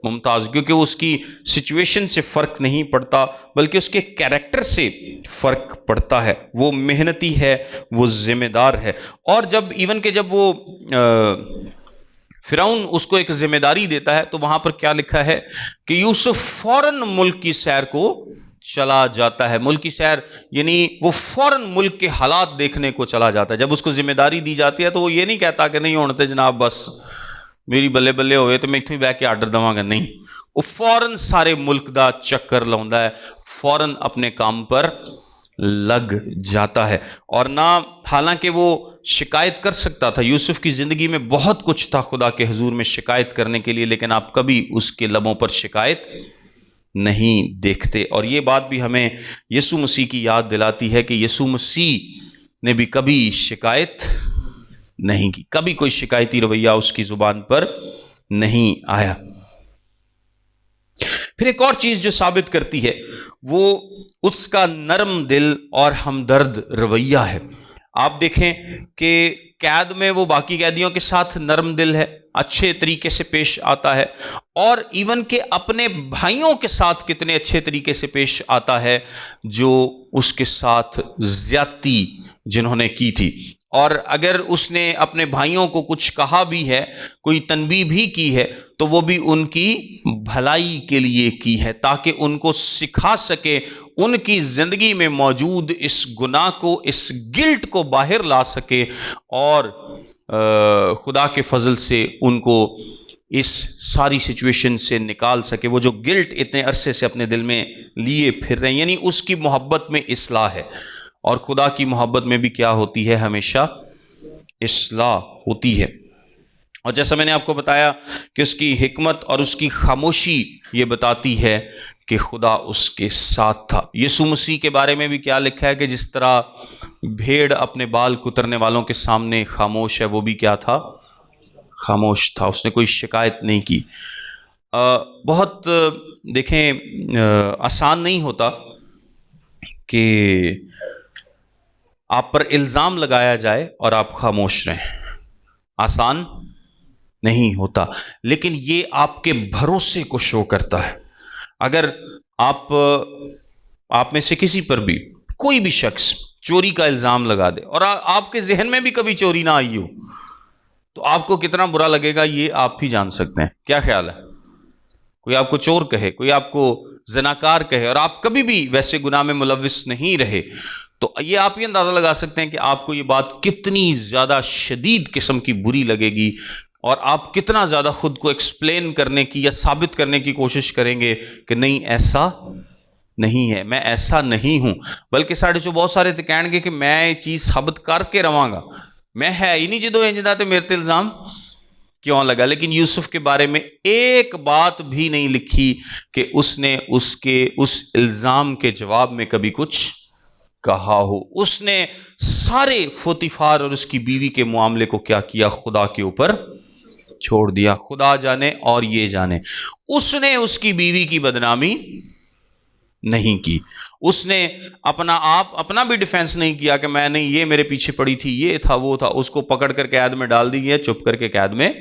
ممتاز, کیونکہ اس کی سچویشن سے فرق نہیں پڑتا بلکہ اس کے کیریکٹر سے فرق پڑتا ہے. وہ محنتی ہے, وہ ذمہ دار ہے. اور جب وہ فرعون اس کو ایک ذمہ داری دیتا ہے تو وہاں پر کیا لکھا ہے کہ یوسف فوراً ملک کی سیر کو چلا جاتا ہے. ملک کی سیر یعنی وہ فوراً ملک کے حالات دیکھنے کو چلا جاتا ہے. جب اس کو ذمہ داری دی جاتی ہے تو وہ یہ نہیں کہتا کہ نہیں ہونے جناب بس میری بلے بلے ہوئے تو میں اتوں ہی بہ کے آرڈر دواں گا, نہیں, وہ فوراً سارے ملک دا چکر لاؤندا ہے, فوراً اپنے کام پر لگ جاتا ہے. اور نہ حالانکہ وہ شکایت کر سکتا تھا, یوسف کی زندگی میں بہت کچھ تھا خدا کے حضور میں شکایت کرنے کے لیے, لیکن آپ کبھی اس کے لبوں پر شکایت نہیں دیکھتے. اور یہ بات بھی ہمیں یسوع مسیح کی یاد دلاتی ہے کہ یسوع مسیح نے بھی کبھی شکایت نہیں کی, کبھی کوئی شکایتی رویہ اس کی زبان پر نہیں آیا. پھر ایک اور چیز جو ثابت کرتی ہے وہ اس کا نرم دل اور ہمدرد رویہ ہے. آپ دیکھیں کہ قید میں وہ باقی قیدیوں کے ساتھ نرم دل ہے, اچھے طریقے سے پیش آتا ہے, اور ایون کہ اپنے بھائیوں کے ساتھ کتنے اچھے طریقے سے پیش آتا ہے جو اس کے ساتھ زیادتی جنہوں نے کی تھی. اور اگر اس نے اپنے بھائیوں کو کچھ کہا بھی ہے, کوئی تنبیہ بھی کی ہے, تو وہ بھی ان کی بھلائی کے لیے کی ہے, تاکہ ان کو سکھا سکے, ان کی زندگی میں موجود اس گناہ کو, اس گلٹ کو باہر لا سکے, اور خدا کے فضل سے ان کو اس ساری سچویشن سے نکال سکے. وہ جو گلٹ اتنے عرصے سے اپنے دل میں لیے پھر رہے ہیں, یعنی اس کی محبت میں اصلاح ہے, اور خدا کی محبت میں بھی کیا ہوتی ہے, ہمیشہ اصلاح ہوتی ہے. اور جیسا میں نے آپ کو بتایا کہ اس کی حکمت اور اس کی خاموشی یہ بتاتی ہے کہ خدا اس کے ساتھ تھا. یسوع مسیح کے بارے میں بھی کیا لکھا ہے کہ جس طرح بھیڑ اپنے بال کترنے والوں کے سامنے خاموش ہے, وہ بھی کیا تھا, خاموش تھا, اس نے کوئی شکایت نہیں کی. بہت دیکھیں آسان نہیں ہوتا کہ آپ پر الزام لگایا جائے اور آپ خاموش رہیں, آسان نہیں ہوتا, لیکن یہ آپ کے بھروسے کو شو کرتا ہے. اگر آپ میں سے کسی پر بھی کوئی بھی شخص چوری کا الزام لگا دے اور آپ کے ذہن میں بھی کبھی چوری نہ آئی ہو, تو آپ کو کتنا برا لگے گا یہ آپ ہی جان سکتے ہیں. کیا خیال ہے؟ کوئی آپ کو چور کہے, کوئی آپ کو زناکار کہے, اور آپ کبھی بھی ویسے گناہ میں ملوث نہیں رہے, تو یہ آپ یہ اندازہ لگا سکتے ہیں کہ آپ کو یہ بات کتنی زیادہ شدید قسم کی بری لگے گی, اور آپ کتنا زیادہ خود کو ایکسپلین کرنے کی یا ثابت کرنے کی کوشش کریں گے کہ نہیں ایسا نہیں ہے, میں ایسا نہیں ہوں. بلکہ ساڑھے چو بہت سارے تو کہیں گے کہ میں یہ چیز ثابت کر کے رہاں گا, میں ہے ہی نہیں جدو انجدہ تے میرے تے الزام کیوں لگا. لیکن یوسف کے بارے میں ایک بات بھی نہیں لکھی کہ اس نے اس الزام کے جواب میں کبھی کچھ کہا ہو. اس نے سارے پوتیفار اور اس کی بیوی کے معاملے کو کیا کیا, خدا کے اوپر چھوڑ دیا. خدا جانے اور یہ جانے, اس نے اس کی بیوی کی بدنامی نہیں کی, اس نے اپنا بھی ڈیفینس نہیں کیا کہ میں نہیں, یہ میرے پیچھے پڑی تھی, یہ تھا وہ تھا. اس کو پکڑ کر قید میں ڈال دی گیا, چپ کر کے قید میں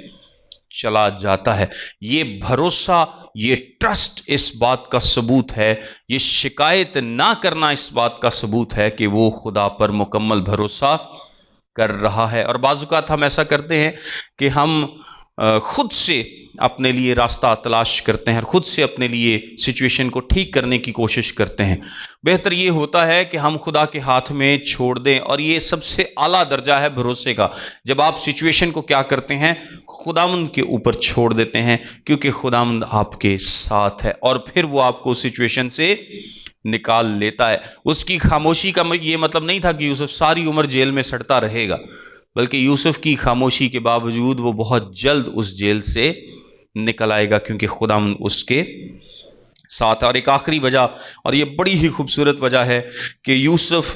چلا جاتا ہے. یہ بھروسہ, یہ ٹرسٹ اس بات کا ثبوت ہے, یہ شکایت نہ کرنا اس بات کا ثبوت ہے کہ وہ خدا پر مکمل بھروسہ کر رہا ہے. اور بعض اوقات ہم ایسا کرتے ہیں کہ ہم خود سے اپنے لیے راستہ تلاش کرتے ہیں, خود سے اپنے لیے سچویشن کو ٹھیک کرنے کی کوشش کرتے ہیں. بہتر یہ ہوتا ہے کہ ہم خدا کے ہاتھ میں چھوڑ دیں, اور یہ سب سے اعلیٰ درجہ ہے بھروسے کا, جب آپ سچویشن کو کیا کرتے ہیں, خداوند کے اوپر چھوڑ دیتے ہیں, کیونکہ خداوند آپ کے ساتھ ہے, اور پھر وہ آپ کو سچویشن سے نکال لیتا ہے. اس کی خاموشی کا یہ مطلب نہیں تھا کہ یوسف ساری عمر جیل میں سڑتا رہے گا, بلکہ یوسف کی خاموشی کے باوجود وہ بہت جلد اس جیل سے نکل آئے گا, کیونکہ خداوند اس کے ساتھ. اور ایک آخری وجہ, اور یہ بڑی ہی خوبصورت وجہ ہے کہ یوسف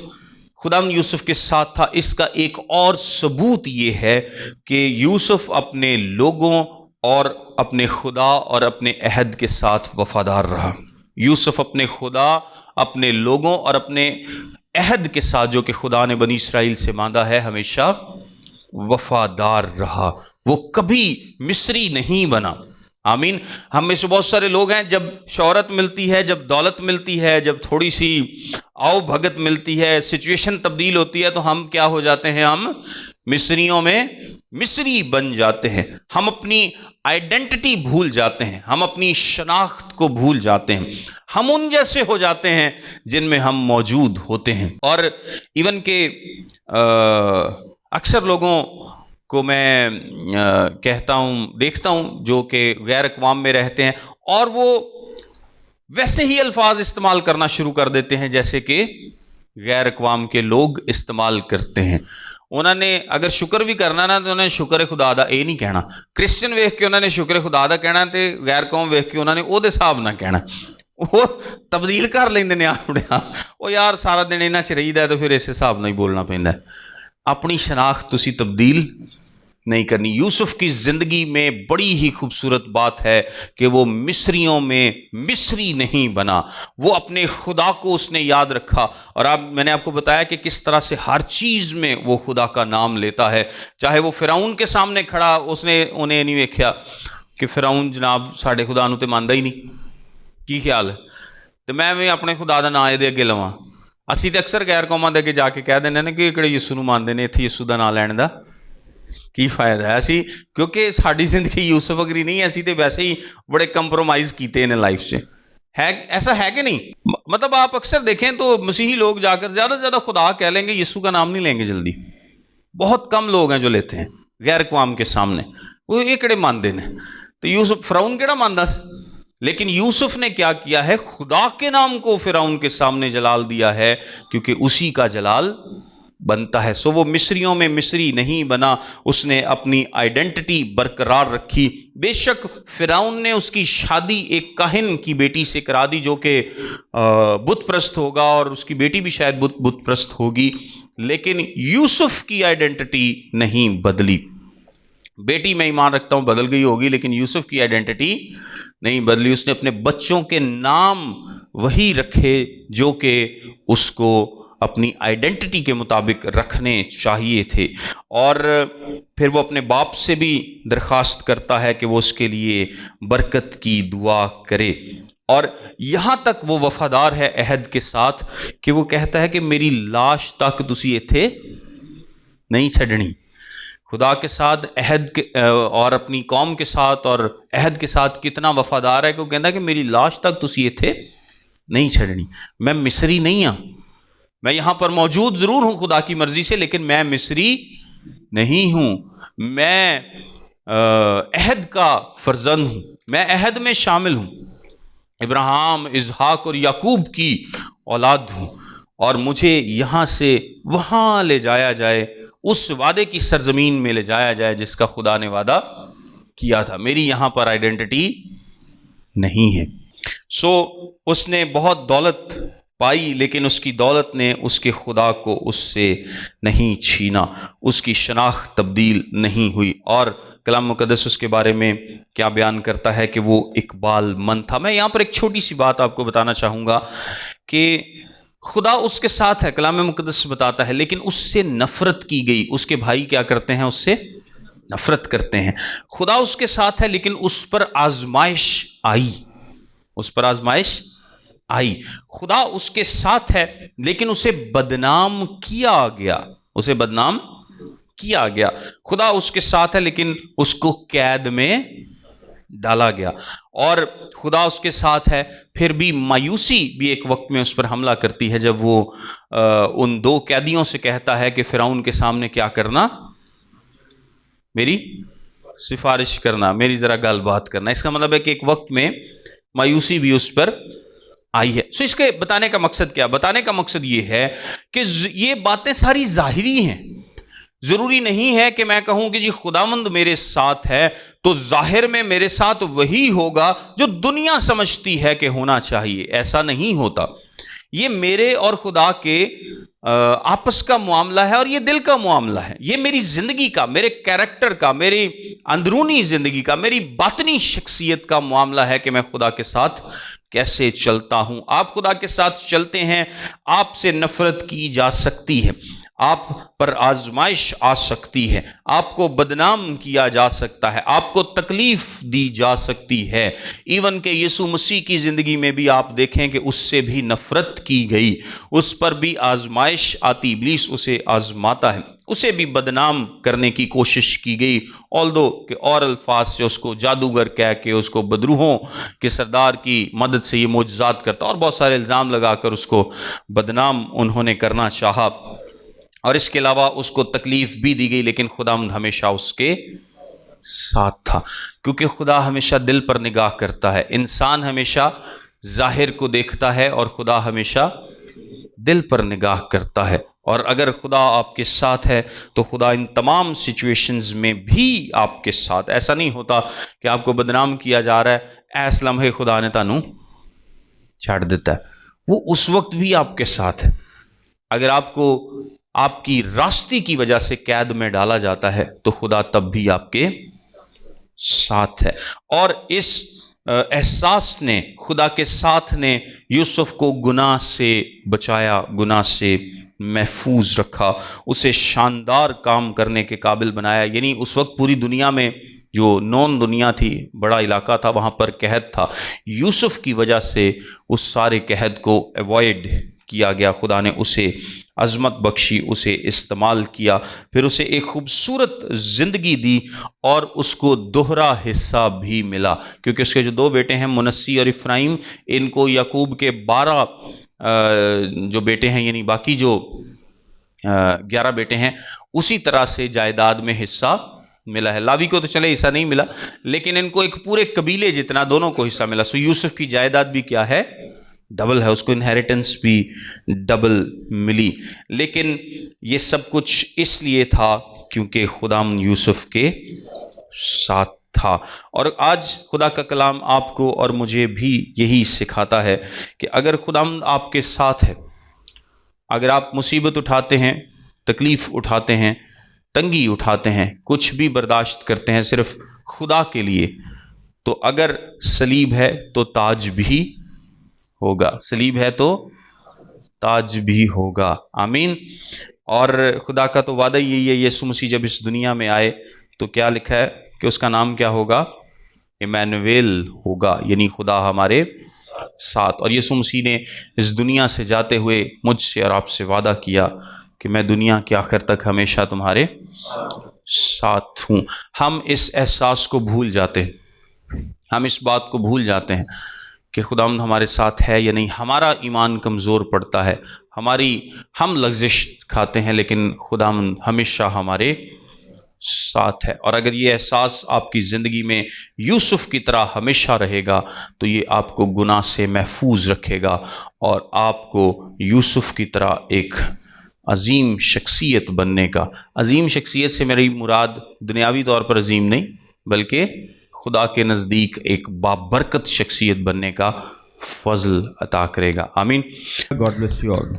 خداوند یوسف کے ساتھ تھا، اس کا ایک اور ثبوت یہ ہے کہ یوسف اپنے لوگوں اور اپنے خدا اور اپنے عہد کے ساتھ وفادار رہا۔ یوسف اپنے خدا، اپنے لوگوں اور اپنے عہد کے ساتھ جو کہ خدا نے بنی اسرائیل سے مانگا ہے، ہمیشہ وفادار رہا۔ وہ کبھی مصری نہیں بنا۔ آمین۔ ہم میں سے بہت سارے لوگ ہیں، جب شہرت ملتی ہے، جب دولت ملتی ہے، جب تھوڑی سی آؤ بھگت ملتی ہے، سچویشن تبدیل ہوتی ہے، تو ہم کیا ہو جاتے ہیں؟ ہم مصریوں میں مصری بن جاتے ہیں۔ ہم اپنی آئیڈینٹی بھول جاتے ہیں، ہم اپنی شناخت کو بھول جاتے ہیں، ہم ان جیسے ہو جاتے ہیں جن میں ہم موجود ہوتے ہیں۔ اور ایون کہ اکثر لوگوں کو میں کہتا ہوں، دیکھتا ہوں جو کہ غیر اقوام میں رہتے ہیں، اور وہ ویسے ہی الفاظ استعمال کرنا شروع کر دیتے ہیں جیسے کہ غیر اقوام کے لوگ استعمال کرتے ہیں۔ انہوں نے اگر شکر بھی کرنا نا تو انہوں نے شکر خدا دا اے نہیں کہنا، کرسچن ویکھ کے انہوں نے شکر خدا دا کہنا، تے غیر قوم ویکھ کے انہوں نے او دے حساب نہ کہنا۔ وہ تبدیل کر لیندے نے اپنے آپ، وہ یار سارا دن انہاں چ رہیدا ہے تو پھر اس حساب نہ ہی بولنا پیندا ہے۔ اپنی شناخت تسی تبدیل نہیں کرنی۔ یوسف کی زندگی میں بڑی ہی خوبصورت بات ہے کہ وہ مصریوں میں مصری نہیں بنا، وہ اپنے خدا کو اس نے یاد رکھا۔ اور میں نے آپ کو بتایا کہ کس طرح سے ہر چیز میں وہ خدا کا نام لیتا ہے۔ چاہے وہ فرعون کے سامنے کھڑا، اس نے انہیں نہیں ویکھیا کہ فرعون جناب ساڈے خدا نو تے ماندا ہی نہیں، کی خیال ہے تے میں اپنے خدا دا نام دے اگے لواں۔ اسی تے اکثر غیر قوماں دے اگے جا کے کہہ دینے نے کہ کہڑے یسوع نو مانتے نے، ایتھے یسوع دا نام لین دا کی فائدہ ہے؟ اسی کیونکہ ساری زندگی یوسف وگری نہیں ہے، اسی تے ویسے ہی بڑے کمپرومائز کیتے ہیں لائف سے، ہے ایسا ہے کہ نہیں؟ مطلب آپ اکثر دیکھیں تو مسیحی لوگ جا کر زیادہ سے زیادہ خدا کہہ لیں گے، یسوع کا نام نہیں لیں گے جلدی۔ بہت کم لوگ ہیں جو لیتے ہیں غیر اقوام کے سامنے، وہ یہ کہڑے مانتے ہیں؟ تو یوسف فرعون کہڑا ماندا سی؟ لیکن یوسف نے کیا کیا ہے؟ خدا کے نام کو فرعون کے سامنے جلال دیا ہے، کیونکہ اسی کا جلال بنتا ہے۔ سو وہ مصریوں میں مصری نہیں بنا، اس نے اپنی آئیڈینٹی برقرار رکھی۔ بے شک فرعون نے اس کی شادی ایک کاہن کی بیٹی سے کرا دی جو کہ بت پرست ہوگا، اور اس کی بیٹی بھی شاید بت پرست ہوگی، لیکن یوسف کی آئیڈینٹی نہیں بدلی۔ بیٹی میں ایمان رکھتا ہوں بدل گئی ہوگی، لیکن یوسف کی آئیڈینٹی نہیں بدلی۔ اس نے اپنے بچوں کے نام وہی رکھے جو کہ اس کو اپنی آئیڈینٹی کے مطابق رکھنے چاہیے تھے، اور پھر وہ اپنے باپ سے بھی درخواست کرتا ہے کہ وہ اس کے لیے برکت کی دعا کرے، اور یہاں تک وہ وفادار ہے عہد کے ساتھ کہ وہ کہتا ہے کہ میری لاش تک تسی ایتھے نہیں چھڈنی۔ خدا کے ساتھ عہد اور اپنی قوم کے ساتھ اور عہد کے ساتھ کتنا وفادار ہے کہ وہ کہتا ہے کہ میری لاش تک تسی ایتھے نہیں چھڈنی۔ میں مصری نہیں ہوں، میں یہاں پر موجود ضرور ہوں خدا کی مرضی سے، لیکن میں مصری نہیں ہوں، میں عہد کا فرزند ہوں، میں عہد میں شامل ہوں، ابراہیم، اسحاق اور یعقوب کی اولاد ہوں، اور مجھے یہاں سے وہاں لے جایا جائے، اس وعدے کی سرزمین میں لے جایا جائے جس کا خدا نے وعدہ کیا تھا۔ میری یہاں پر آئیڈینٹی نہیں ہے۔ سو اس نے بہت دولت پائی، لیکن اس کی دولت نے اس کے خدا کو اس سے نہیں چھینا، اس کی شناخت تبدیل نہیں ہوئی۔ اور کلام مقدس اس کے بارے میں کیا بیان کرتا ہے کہ وہ اقبال مند تھا۔ میں یہاں پر ایک چھوٹی سی بات آپ کو بتانا چاہوں گا کہ خدا اس کے ساتھ ہے، کلام مقدس بتاتا ہے، لیکن اس سے نفرت کی گئی۔ اس کے بھائی کیا کرتے ہیں؟ اس سے نفرت کرتے ہیں۔ خدا اس کے ساتھ ہے، لیکن اس پر آزمائش آئی، اس پر آزمائش آئی۔ خدا اس کے ساتھ ہے، لیکن اسے بدنام کیا گیا، اسے بدنام کیا گیا۔ خدا اس کے ساتھ ہے، لیکن اس کو قید میں ڈالا گیا، اور خدا اس کے ساتھ ہے، پھر بھی مایوسی بھی ایک وقت میں اس پر حملہ کرتی ہے جب وہ ان دو قیدیوں سے کہتا ہے کہ فرعون کے سامنے کیا کرنا؟ میری سفارش کرنا، میری ذرا گل بات کرنا۔ اس کا مطلب ہے کہ ایک وقت میں مایوسی بھی اس پر آئی ہے۔ سو اس کے بتانے کا مقصد کیا؟ بتانے کا مقصد یہ ہے کہ یہ باتیں ساری ظاہری ہیں۔ ضروری نہیں ہے کہ میں کہوں کہ جی خداوند میرے ساتھ ہے تو ظاہر میں میرے ساتھ وہی ہوگا جو دنیا سمجھتی ہے کہ ہونا چاہیے۔ ایسا نہیں ہوتا۔ یہ میرے اور خدا کے آپس کا معاملہ ہے، اور یہ دل کا معاملہ ہے، یہ میری زندگی کا، میرے کیریکٹر کا، میری اندرونی زندگی کا، میری باطنی شخصیت کا معاملہ ہے کہ میں خدا کے ساتھ کیسے چلتا ہوں۔ آپ خدا کے ساتھ چلتے ہیں، آپ سے نفرت کی جا سکتی ہے، آپ پر آزمائش آ سکتی ہے، آپ کو بدنام کیا جا سکتا ہے، آپ کو تکلیف دی جا سکتی ہے۔ ایون کہ یسوع مسیح کی زندگی میں بھی آپ دیکھیں کہ اس سے بھی نفرت کی گئی، اس پر بھی آزمائش آتی، ابلیس اسے آزماتا ہے، اسے بھی بدنام کرنے کی کوشش کی گئی، although کہ اور الفاظ سے اس کو جادوگر کہہ کے، اس کو بدروحوں کے سردار کی مدد سے یہ معجزات کرتا، اور بہت سارے الزام لگا کر اس کو بدنام انہوں نے کرنا چاہا، اور اس کے علاوہ اس کو تکلیف بھی دی گئی، لیکن خداوند ہمیشہ اس کے ساتھ تھا، کیونکہ خدا ہمیشہ دل پر نگاہ کرتا ہے۔ انسان ہمیشہ ظاہر کو دیکھتا ہے اور خدا ہمیشہ دل پر نگاہ کرتا ہے، اور اگر خدا آپ کے ساتھ ہے تو خدا ان تمام سچویشنز میں بھی آپ کے ساتھ۔ ایسا نہیں ہوتا کہ آپ کو بدنام کیا جا رہا ہے، ایس لمحے خدا نے تانوں چھاڑ دیتا ہے، وہ اس وقت بھی آپ کے ساتھ ہے۔ اگر آپ کو آپ کی راستی کی وجہ سے قید میں ڈالا جاتا ہے تو خدا تب بھی آپ کے ساتھ ہے، اور اس احساس نے، خدا کے ساتھ نے یوسف کو گناہ سے بچایا، گناہ سے محفوظ رکھا، اسے شاندار کام کرنے کے قابل بنایا۔ یعنی اس وقت پوری دنیا میں جو نون دنیا تھی، بڑا علاقہ تھا، وہاں پر قحط تھا، یوسف کی وجہ سے اس سارے قحط کو ایوائڈ کیا گیا، خدا نے اسے عظمت بخشی، اسے استعمال کیا، پھر اسے ایک خوبصورت زندگی دی، اور اس کو دوہرا حصہ بھی ملا، کیونکہ اس کے جو دو بیٹے ہیں منسی اور افرایم، ان کو یعقوب کے 12 جو بیٹے ہیں، یعنی باقی جو 11 بیٹے ہیں، اسی طرح سے جائیداد میں حصہ ملا ہے۔ لاوی کو تو چلے حصہ نہیں ملا، لیکن ان کو ایک پورے قبیلے جتنا دونوں کو حصہ ملا۔ سو یوسف کی جائیداد بھی کیا ہے؟ ڈبل ہے، اس کو انہیریٹنس بھی ڈبل ملی۔ لیکن یہ سب کچھ اس لیے تھا کیونکہ خدا یوسف کے ساتھ تھا۔ اور آج خدا کا کلام آپ کو اور مجھے بھی یہی سکھاتا ہے کہ اگر خدا آپ کے ساتھ ہے، اگر آپ مصیبت اٹھاتے ہیں، تکلیف اٹھاتے ہیں، تنگی اٹھاتے ہیں، کچھ بھی برداشت کرتے ہیں صرف خدا کے لیے، تو اگر صلیب ہے تو تاج بھی ہوگا، صلیب ہے تو تاج بھی ہوگا۔ آمین۔ اور خدا کا تو وعدہ یہی ہے، یسوع مسیح جب اس دنیا میں آئے تو کیا لکھا ہے کہ اس کا نام کیا ہوگا؟ ایمانویل ہوگا، یعنی خدا ہمارے ساتھ۔ اور یسوع مسیح نے اس دنیا سے جاتے ہوئے مجھ سے اور آپ سے وعدہ کیا کہ میں دنیا کے آخر تک ہمیشہ تمہارے ساتھ ہوں۔ ہم اس احساس کو بھول جاتے ہیں، ہم اس بات کو بھول جاتے ہیں کہ خداوند ہمارے ساتھ ہے یا نہیں۔ ہمارا ایمان کمزور پڑتا ہے، ہم لغزش کھاتے ہیں، لیکن خداوند ہمیشہ ہمارے ساتھ ہے۔ اور اگر یہ احساس آپ کی زندگی میں یوسف کی طرح ہمیشہ رہے گا تو یہ آپ کو گناہ سے محفوظ رکھے گا، اور آپ کو یوسف کی طرح ایک عظیم شخصیت بننے کا، عظیم شخصیت سے میری مراد دنیاوی طور پر عظیم نہیں، بلکہ خدا کے نزدیک ایک بابرکت شخصیت بننے کا فضل عطا کرے گا۔ آمین۔ God bless you all.